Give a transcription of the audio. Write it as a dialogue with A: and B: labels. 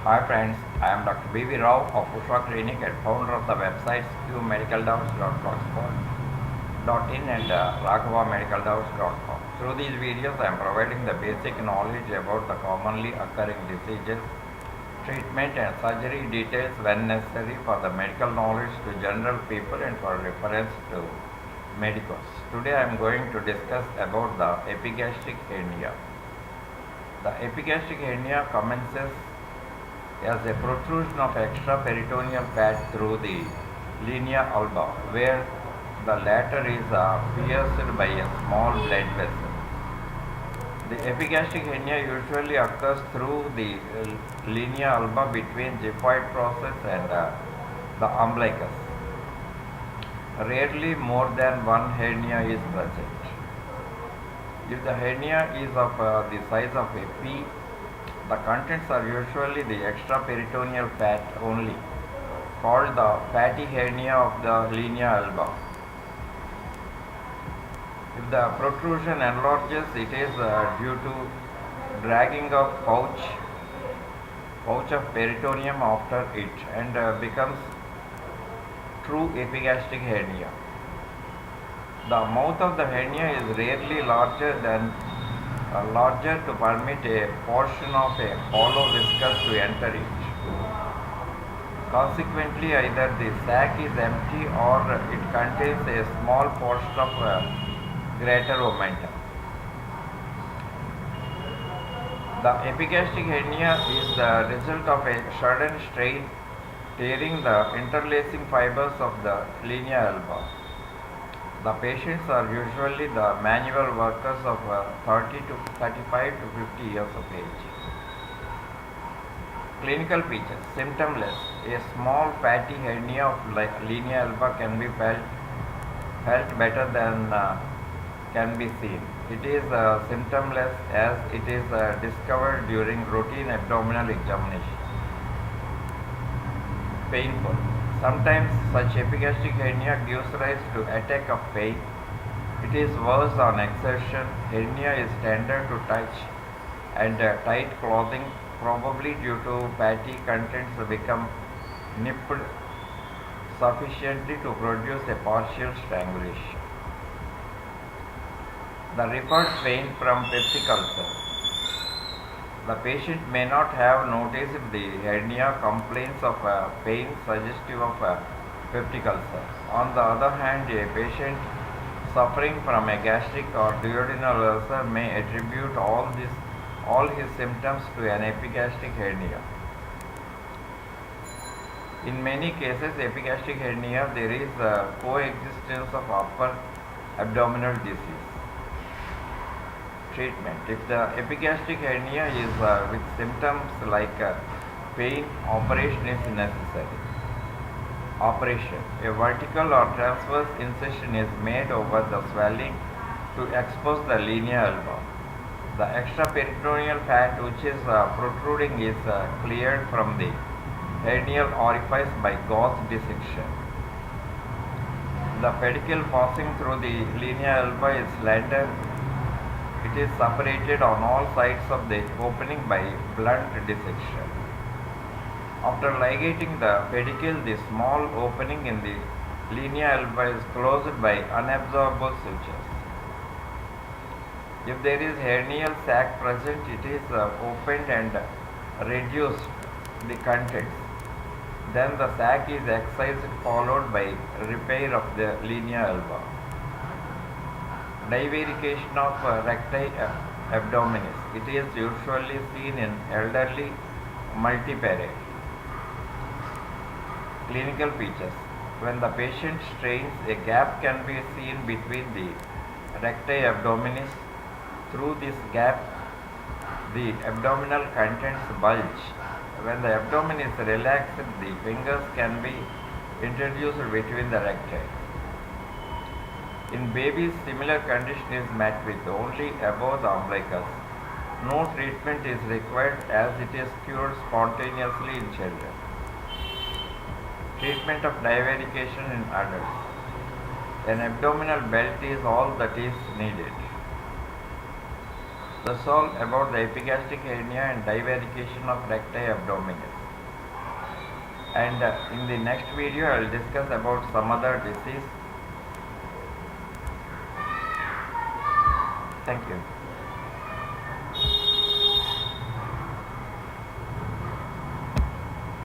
A: Hi friends, I am Dr. B.V. Rao of Usha Clinic and founder of the websites qmedicaldoubts.blogspot.in and raghavamedicaldoubts.com. Through these videos, I am providing the basic knowledge about the commonly occurring diseases, treatment and surgery details when necessary for the medical knowledge to general people and for reference to medicos. Today I am going to discuss about the epigastric hernia. The epigastric hernia commences as a protrusion of extraperitoneal fat through the linea alba, where the latter is pierced by a small blood vessel. The epigastric hernia usually occurs through the linea alba between xiphoid process and the umbilicus. Rarely more than one hernia is present. If the hernia is of the size of a pea, the contents are usually the extraperitoneal fat only, called the fatty hernia of the linea alba. If the protrusion enlarges, it is due to dragging of pouch of peritoneum after it and becomes true epigastric hernia. The mouth of the hernia is rarely larger to permit a portion of a hollow viscus to enter it. Consequently, either the sac is empty or it contains a small portion of greater omentum. The epigastric hernia is the result of a sudden strain tearing the interlacing fibers of the linea alba. The patients are usually the manual workers of 30 to 35 to 50 years of age. Clinical features: symptomless. A small fatty hernia of linea alba can be felt better than can be seen. It is symptomless as it is discovered during routine abdominal examination. Painful. Sometimes such epigastric hernia gives rise to attack of pain. It is worse on exertion. Hernia is tender to touch and tight clothing, probably due to fatty contents become nipped sufficiently to produce a partial strangulation. The referred pain from peptic ulcer. The patient may not have noticed the hernia complains of pain suggestive of peptic ulcer. On the other hand, a patient suffering from a gastric or duodenal ulcer may attribute all his symptoms to an epigastric hernia. In many cases, epigastric hernia, there is coexistence of upper abdominal disease. Treatment: if the epigastric hernia is with symptoms like pain, operation is necessary. Operation: a vertical or transverse incision is made over the swelling to expose the linea alba. The extraperitoneal fat which is protruding is cleared from the hernial orifice by gauze dissection. The pedicle passing through the linea alba is slender. It is separated on all sides of the opening by blunt dissection. After ligating the pedicle, the small opening in the linea alba is closed by unabsorbable sutures. If there is hernial sac present, it is opened and reduced the contents. Then the sac is excised, followed by repair of the linea alba. Divarication of recti abdominis. It is usually seen in elderly multiparate. Clinical features: when the patient strains, a gap can be seen between the recti abdominis. Through this gap, the abdominal contents bulge. When the abdomen is relaxed, the fingers can be introduced between the recti. In babies, similar condition is met with only above the umbilicus. No treatment is required as it is cured spontaneously in children. Treatment of divarication in adults. An abdominal belt is all that is needed. That's all about the epigastric hernia and divarication of recti abdominis. And in the next video, I will discuss about some other disease. Thank you.